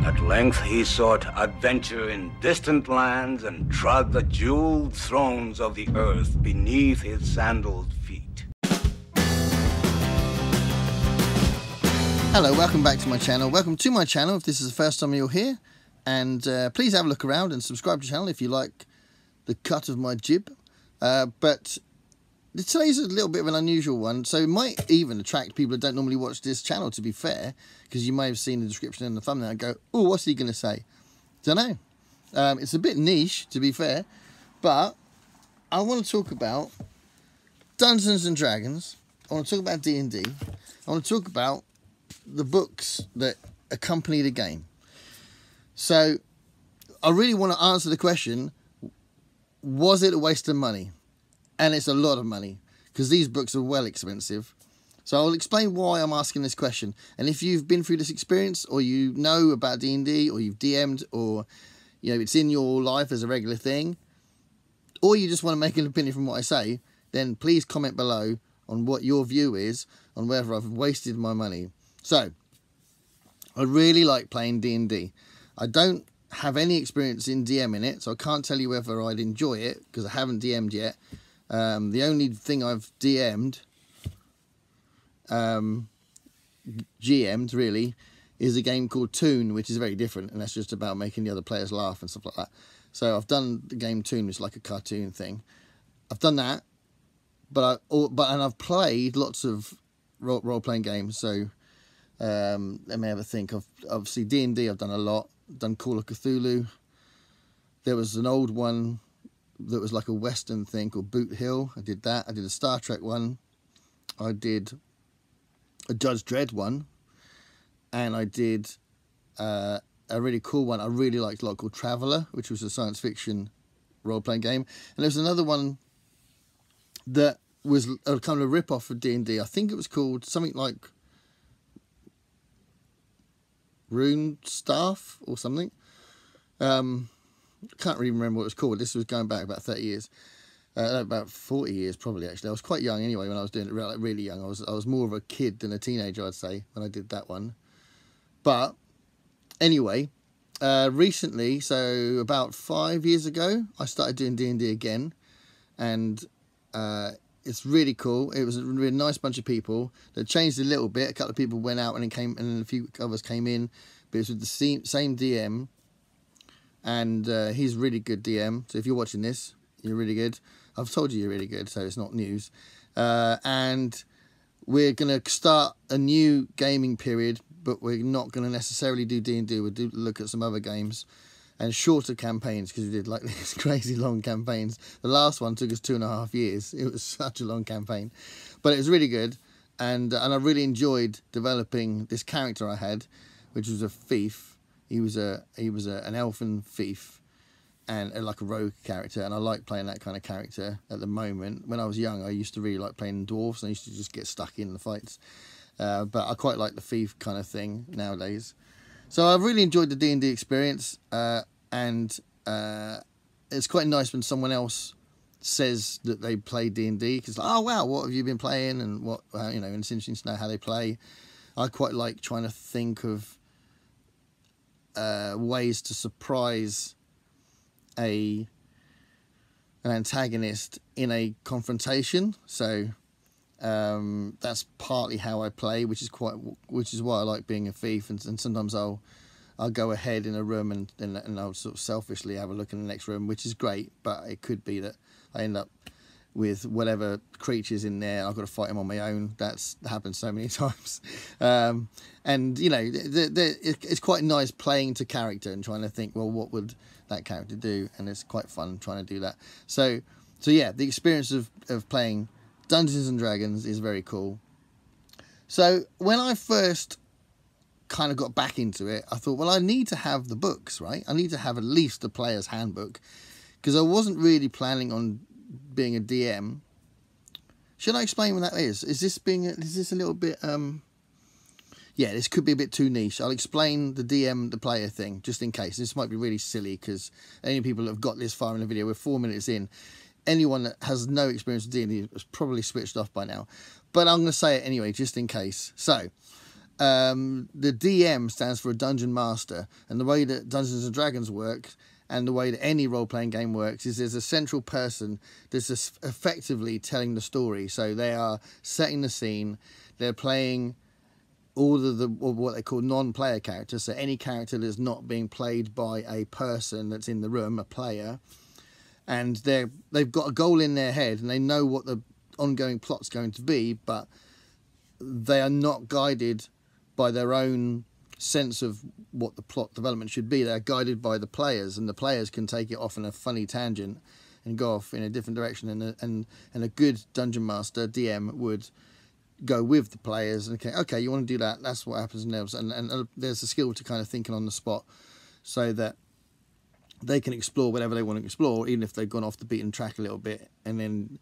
At length he sought adventure in distant lands and trod the jeweled thrones of the earth beneath his sandaled feet. Hello, welcome back to my channel. Welcome to my channel if this is the first time you're here. And please have a look around and subscribe to the channel if you like the cut of my jib. But today's a little bit of an unusual one, so it might even attract people that don't normally watch this channel, to be fair, because you may have seen the description and the thumbnail and go, oh, what's he going to say? Don't know. It's a bit niche, to be fair, but I want to talk about Dungeons and Dragons. I want to talk about D&D. I want to talk about the books that accompany the game. So I really want to answer the question, was it a waste of money? And it's a lot of money, because these books are well expensive. So I'll explain why I'm asking this question. And if you've been through this experience, or you know about D&D, or you've DM'd, or you know it's in your life as a regular thing, or you just want to make an opinion from what I say, then please comment below on what your view is on whether I've wasted my money. So, I really like playing D&D. I don't have any experience in DMing it, so I can't tell you whether I'd enjoy it, because I haven't DM'd yet. The only thing I've DM'd, GM'd really, is a game called Toon, which is very different, and that's just about making the other players laugh and stuff like that. So I've done the game Toon, which is like a cartoon thing. I've done that, and I've played lots of role-playing games. So let me have a think. Obviously D&D I've done a lot. I've done Call of Cthulhu. There was an old one that was like a Western thing called Boot Hill. I did that. I did a Star Trek one. I did a Judge Dredd one. And I did a really cool one I really liked a lot called Traveller, which was a science fiction role-playing game. And there's another one that was a kind of a rip-off of D&D. I think it was called something like Rune Staff or something. Can't really remember what it was called. This was going back about 30 years. About 40 years probably, actually. I was quite young anyway when I was doing it, like really young. I was more of a kid than a teenager, I'd say, when I did that one. But anyway, recently, so about 5 years ago, I started doing D&D again. And it's really cool. It was a really nice bunch of people. That changed a little bit. A couple of people went out and a few others came in. But it was with the same DM. And he's a really good DM. So if you're watching this, you're really good. I've told you you're really good, so it's not news. And we're going to start a new gaming period, but we're not going to necessarily do D&D. We'll look at some other games and shorter campaigns, because we did like these crazy long campaigns. The last one took us 2.5 years. It was such a long campaign, but it was really good. And I really enjoyed developing this character I had, which was a thief. He was an elfin thief, and like a rogue character, and I like playing that kind of character at the moment. When I was young, I used to really like playing dwarves, and I used to just get stuck in the fights. But I quite like the thief kind of thing nowadays. So I've really enjoyed the D&D experience, and it's quite nice when someone else says that they play D&D, because like, oh wow, what have you been playing, and what you know, and it's interesting to know how they play. I quite like trying to think of ways to surprise an antagonist in a confrontation. So that's partly how I play, which is why I like being a thief. And sometimes I'll go ahead in a room and I'll sort of selfishly have a look in the next room, which is great. But it could be that I end up with whatever creatures in there. I've got to fight them on my own. That's happened so many times. And you know, it's quite nice playing to character and trying to think, well, what would that character do? And it's quite fun trying to do that. So yeah, the experience of playing Dungeons and Dragons is very cool. So when I first kind of got back into it, I thought, well, I need to have the books, right? I need to have at least the player's handbook, because I wasn't really planning on being a DM. Should I explain what that is? Is this a little bit yeah, this could be a bit too niche. I'll explain the DM, the player thing, just in case. This might be really silly, because any people that have got this far in the video, we're 4 minutes in. Anyone that has no experience with D&D has probably switched off by now. But I'm going to say it anyway, just in case. So, the DM stands for a Dungeon Master, and the way that Dungeons and Dragons works, and the way that any role-playing game works, is there's a central person that's effectively telling the story. So they are setting the scene, they're playing all of what they call non-player characters, so any character that's not being played by a person that's in the room, a player, and they've got a goal in their head and they know what the ongoing plot's going to be, but they are not guided by their own sense of what the plot development should be. They're guided by the players, and the players can take it off on a funny tangent and go off in a different direction, and a good dungeon master, DM, would go with the players and okay, you want to do that, that's what happens next, and there's a skill to kind of thinking on the spot so that they can explore whatever they want to explore, even if they've gone off the beaten track a little bit, and then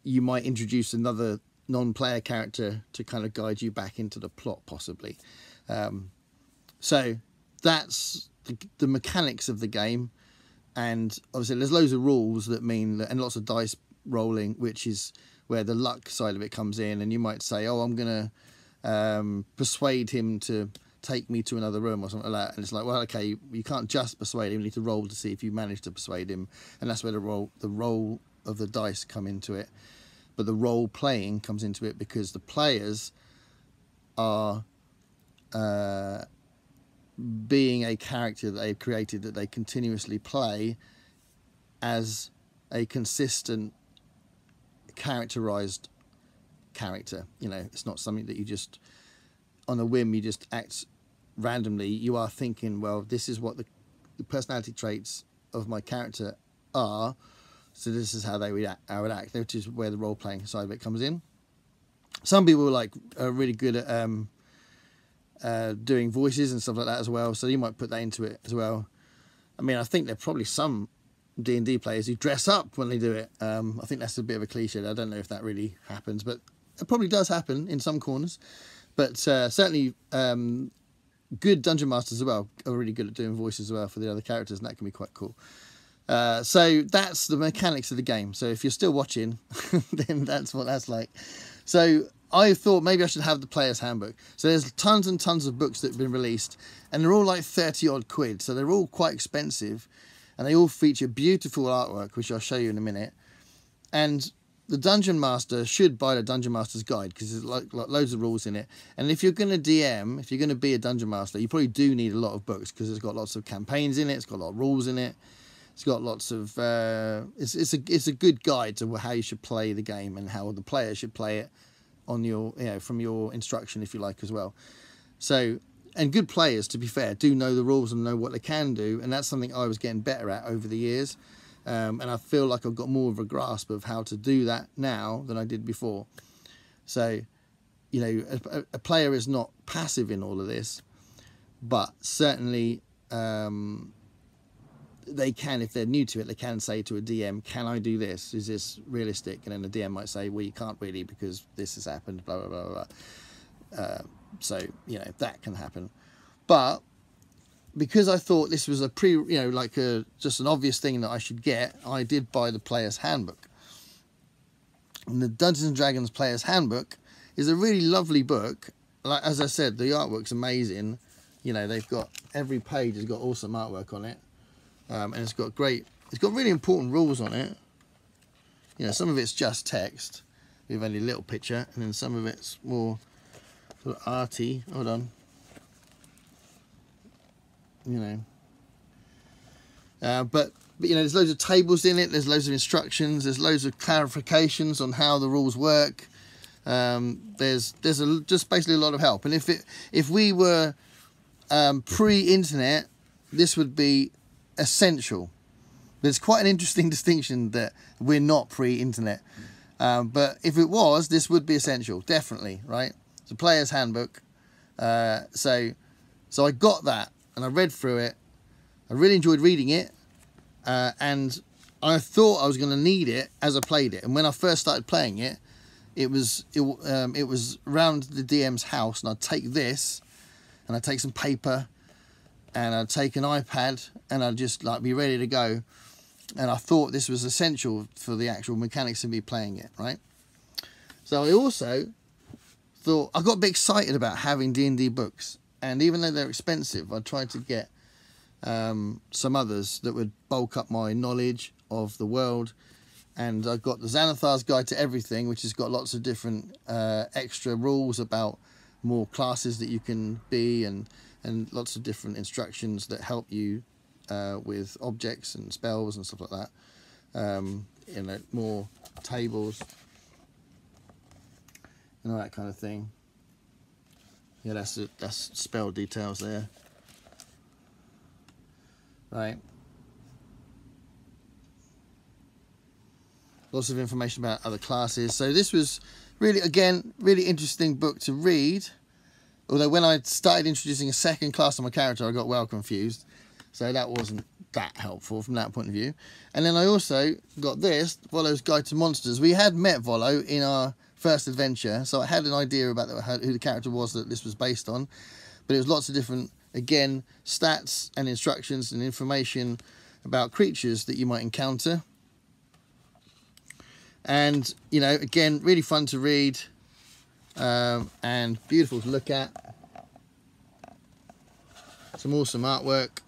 you might introduce another non-player character to kind of guide you back into the plot, possibly. So that's the mechanics of the game, and obviously there's loads of rules that mean that, and lots of dice rolling, which is where the luck side of it comes in, and you might say, oh, I'm going to persuade him to take me to another room or something like that, and it's like, well, okay, you can't just persuade him, you need to roll to see if you manage to persuade him, and that's where the roll of the dice come into it. But the role playing comes into it because the players are being a character that they've created, that they continuously play as a consistent characterized character. You know, it's not something that you just on a whim, you just act randomly. You are thinking, well, this is what the personality traits of my character are, so this is how I would act, which is where the role-playing side of it comes in. Some people are really good at doing voices and stuff like that as well, so you might put that into it as well. I mean, I think there are probably some D&D players who dress up when they do it. I think that's a bit of a cliche. I don't know if that really happens, but it probably does happen in some corners. But certainly good dungeon masters as well are really good at doing voices as well for the other characters, and that can be quite cool. So that's the mechanics of the game. So if you're still watching, then that's what that's like. So I thought maybe I should have the player's handbook. So there's tons and tons of books that have been released, and they're all like 30 odd quid. So they're all quite expensive, and they all feature beautiful artwork, which I'll show you in a minute. And the Dungeon Master should buy the Dungeon Master's Guide, because there's like loads of rules in it. And if you're going to DM, if you're going to be a Dungeon Master, you probably do need a lot of books, because it's got lots of campaigns in it, it's got a lot of rules in it, it's got lots of... it's a good guide to how you should play the game and how the player should play it on your, from your instruction, if you like, as well. So, and good players, to be fair, do know the rules and know what they can do, and that's something I was getting better at over the years. And I feel like I've got more of a grasp of how to do that now than I did before. So, a player is not passive in all of this, but certainly they can, if they're new to it, they can say to a DM, can I do this? Is this realistic? And then the DM might say, well, you can't really, because this has happened, blah, blah, blah, blah. So, that can happen. But because I thought this was a just an obvious thing that I should get, I did buy the Player's Handbook. And the Dungeons and Dragons Player's Handbook is a really lovely book. Like, as I said, the artwork's amazing. They've got, every page has got awesome artwork on it. And it's got really important rules on it. Some of it's just text with only a little picture, and then some of it's more sort of arty. Hold on. But there's loads of tables in it, there's loads of instructions, there's loads of clarifications on how the rules work. There's just basically a lot of help. And if we were pre-internet, this would be essential. There's quite an interesting distinction that we're not pre-internet, but if it was, this would be essential, definitely, right? It's a Player's Handbook. So I got that, and I read through it. I really enjoyed reading it, and I thought I was going to need it as I played it. And when I first started playing it, it was around the DM's house, and I'd take this, and I'd take some paper, and I'd take an iPad, and I'd just be ready to go. And I thought this was essential for the actual mechanics of me playing it, right? So I also thought, I got a bit excited about having D&D books, and even though they're expensive, I tried to get some others that would bulk up my knowledge of the world. And I got the Xanathar's Guide to Everything, which has got lots of different extra rules about more classes that you can be, and lots of different instructions that help you with objects and spells and stuff like that. You know, more tables and all that kind of thing. Yeah, that's spell details there. Right. Lots of information about other classes. So this was really, again, really interesting book to read. Although when I started introducing a second class on my character, I got well confused. So that wasn't that helpful from that point of view. And then I also got this, Volo's Guide to Monsters. We had met Volo in our first adventure, so I had an idea about who the character was that this was based on. But it was lots of different, again, stats and instructions and information about creatures that you might encounter. And, you know, again, really fun to read and beautiful to look at. Some awesome artwork.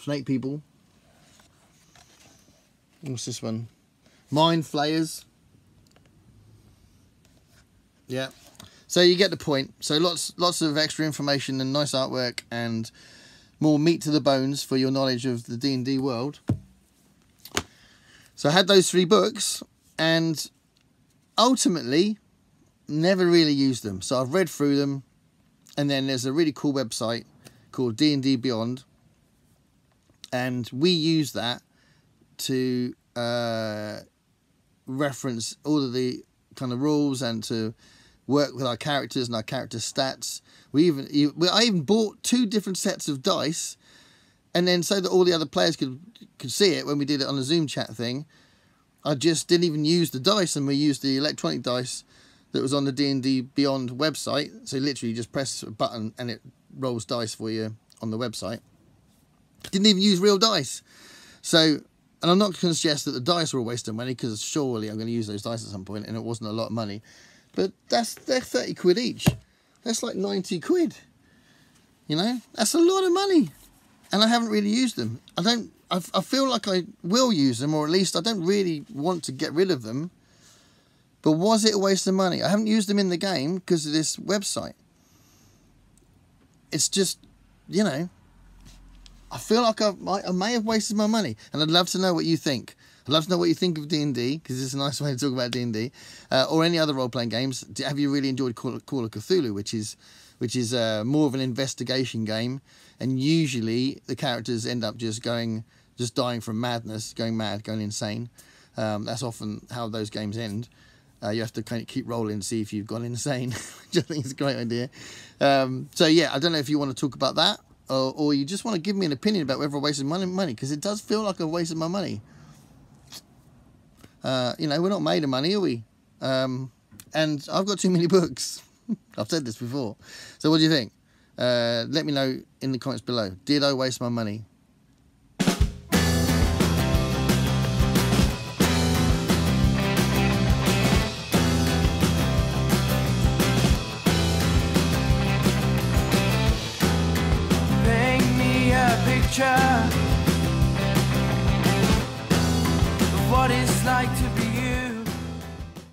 Snake people. What's this one? Mind Flayers. Yeah. So you get the point. So lots of extra information and nice artwork and more meat to the bones for your knowledge of the D&D world. So I had those 3 books and ultimately never really used them. So I've read through them, and then there's a really cool website called D&D Beyond, and we use that to reference all of the kind of rules and to work with our characters and our character stats. I even bought 2 different sets of dice, and then so that all the other players could see it when we did it on the Zoom chat thing, I just didn't even use the dice, and we used the electronic dice that was on the D&D Beyond website. So literally you just press a button and it rolls dice for you on the website. Didn't even use real dice. So, and I'm not going to suggest that the dice were a waste of money, because surely I'm going to use those dice at some point, and it wasn't a lot of money. But they're 30 quid each. That's like 90 quid. You know, that's a lot of money. And I haven't really used them. I feel like I will use them, or at least I don't really want to get rid of them. But was it a waste of money? I haven't used them in the game because of this website. It's just, you know, I feel like I may have wasted my money. And I'd love to know what you think. I'd love to know what you think of D&D, because it's a nice way to talk about D&D, or any other role-playing games. Have you really enjoyed Call of Cthulhu, which is more of an investigation game, and usually the characters end up just dying from madness, going mad, going insane. That's often how those games end. You have to kind of keep rolling to see if you've gone insane, which I think is a great idea. So yeah, I don't know if you want to talk about that, or you just want to give me an opinion about whether I wasted money, because it does feel like I wasted my money. You know, we're not made of money, are we? And I've got too many books. I've said this before. So what do you think? Let me know in the comments below. Did I waste my money? Paint me a picture